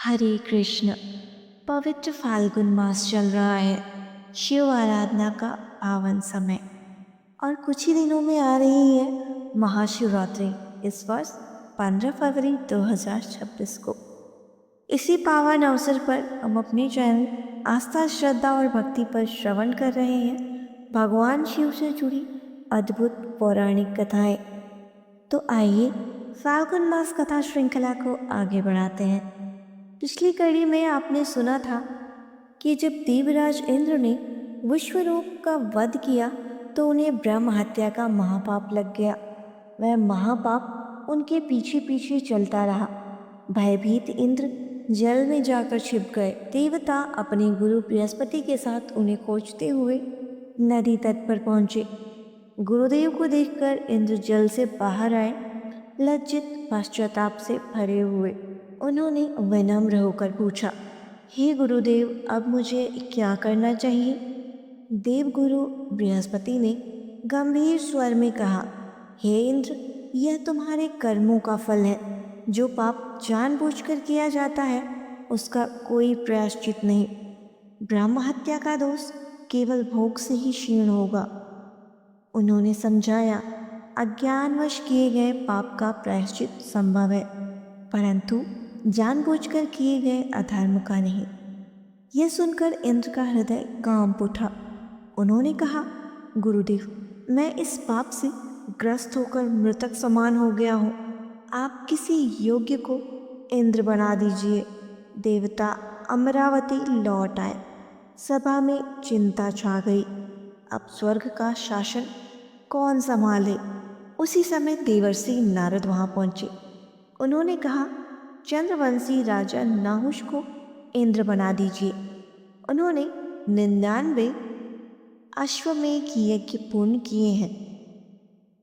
हरे कृष्ण। पवित्र फाल्गुन मास चल रहा है, शिव आराधना का पावन समय। और कुछ ही दिनों में आ रही है महाशिवरात्रि, इस वर्ष 15 फरवरी 2026 को। इसी पावन अवसर पर हम अपने चैनल आस्था, श्रद्धा और भक्ति पर श्रवण कर रहे हैं भगवान शिव से जुड़ी अद्भुत पौराणिक कथाएं। तो आइए फाल्गुन मास कथा श्रृंखला को आगे बढ़ाते हैं। पिछली कड़ी में आपने सुना था कि जब देवराज इंद्र ने विश्वरूप का वध किया तो उन्हें ब्रह्म हत्या का महापाप लग गया। वह महापाप उनके पीछे पीछे चलता रहा। भयभीत इंद्र जल में जाकर छिप गए। देवता अपने गुरु बृहस्पति के साथ उन्हें खोजते हुए नदी तट पर पहुंचे। गुरुदेव को देखकर इंद्र जल से बाहर आए, लज्जित पश्चाताप से भरे हुए। उन्होंने विनम्र होकर पूछा, हे गुरुदेव, अब मुझे क्या करना चाहिए? देवगुरु बृहस्पति ने गंभीर स्वर में कहा, हे इंद्र, यह तुम्हारे कर्मों का फल है। जो पाप जानबूझकर किया जाता है उसका कोई प्रायश्चित नहीं। ब्रह्म हत्या का दोष केवल भोग से ही क्षीण होगा। उन्होंने समझाया, अज्ञानवश किए गए पाप का प्रायश्चित संभव है, परंतु जानबूझकर किए गए अधर्म का नहीं। यह सुनकर इंद्र का हृदय कांप उठा। उन्होंने कहा, गुरुदेव, मैं इस पाप से ग्रस्त होकर मृतक समान हो गया हूँ। आप किसी योग्य को इंद्र बना दीजिए। देवता अमरावती लौट आए। सभा में चिंता छा गई। अब स्वर्ग का शासन कौन संभाले? उसी समय देवर्षि नारद वहां पहुंचे। उन्होंने कहा, चंद्रवंशी राजा नाहुष को इंद्र बना दीजिए। उन्होंने 99 अश्वमेध यज्ञ पूर्ण किए हैं।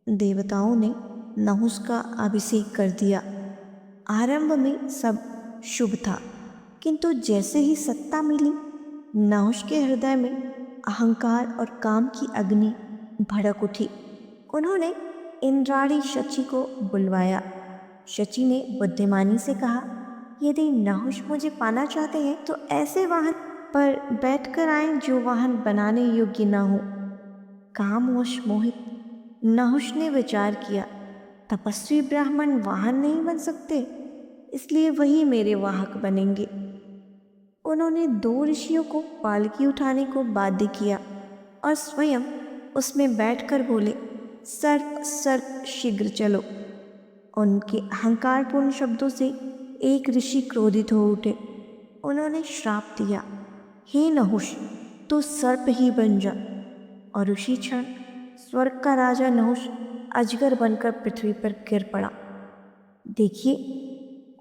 देवताओं ने नहुष का अभिषेक कर दिया। आरंभ में सब शुभ था, किंतु जैसे ही सत्ता मिली, नहुष के हृदय में अहंकार और काम की अग्नि भड़क उठी। उन्होंने इंद्राणी शची को बुलवाया। शची ने बुद्धिमानी से कहा, यदि नहुष मुझे पाना चाहते हैं तो ऐसे वाहन पर बैठकर आए जो वाहन बनाने योग्य न हो। कामवश मोहित नहुष ने विचार किया, तपस्वी ब्राह्मण वाहन नहीं बन सकते, इसलिए वही मेरे वाहक बनेंगे। उन्होंने 2 ऋषियों को पालकी उठाने को बाध्य किया और स्वयं उसमें बैठकर बोले, सर्प सर्प शीघ्र चलो। उनके अहंकारपूर्ण शब्दों से एक ऋषि क्रोधित हो उठे। उन्होंने श्राप दिया, हे नहुष, तू सर्प ही बन जा। और उसी क्षण स्वर्ग का राजा नहुष अजगर बनकर पृथ्वी पर गिर पड़ा। देखिए,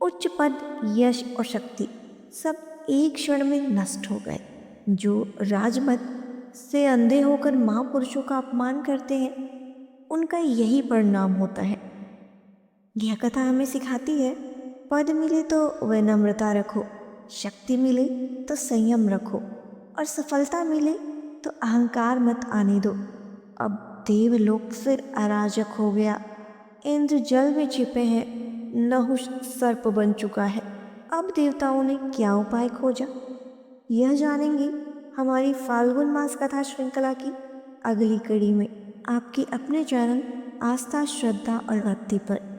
उच्च पद, यश और शक्ति सब एक क्षण में नष्ट हो गए। जो राजमत से अंधे होकर महापुरुषों का अपमान करते हैं, उनका यही परिणाम होता है। यह कथा हमें सिखाती है, पद मिले तो विनम्रता रखो, शक्ति मिले तो संयम रखो, और सफलता मिले तो अहंकार मत आने दो। अब देवलोक फिर अराजक हो गया। इंद्र जल में छिपे हैं, नहुष सर्प बन चुका है। अब देवताओं ने क्या उपाय खोजा, यह जानेंगे हमारी फाल्गुन मास कथा श्रृंखला की अगली कड़ी में, आपके अपने चैनल आस्था, श्रद्धा और भक्ति पर।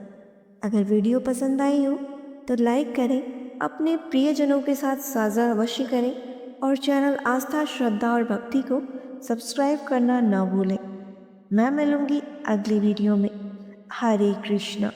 अगर वीडियो पसंद आई हो तो लाइक करें, अपने प्रियजनों के साथ साझा अवश्य करें और चैनल आस्था, श्रद्धा और भक्ति को सब्सक्राइब करना न भूलें। मैं मिलूंगी अगली वीडियो में। हरे कृष्ण।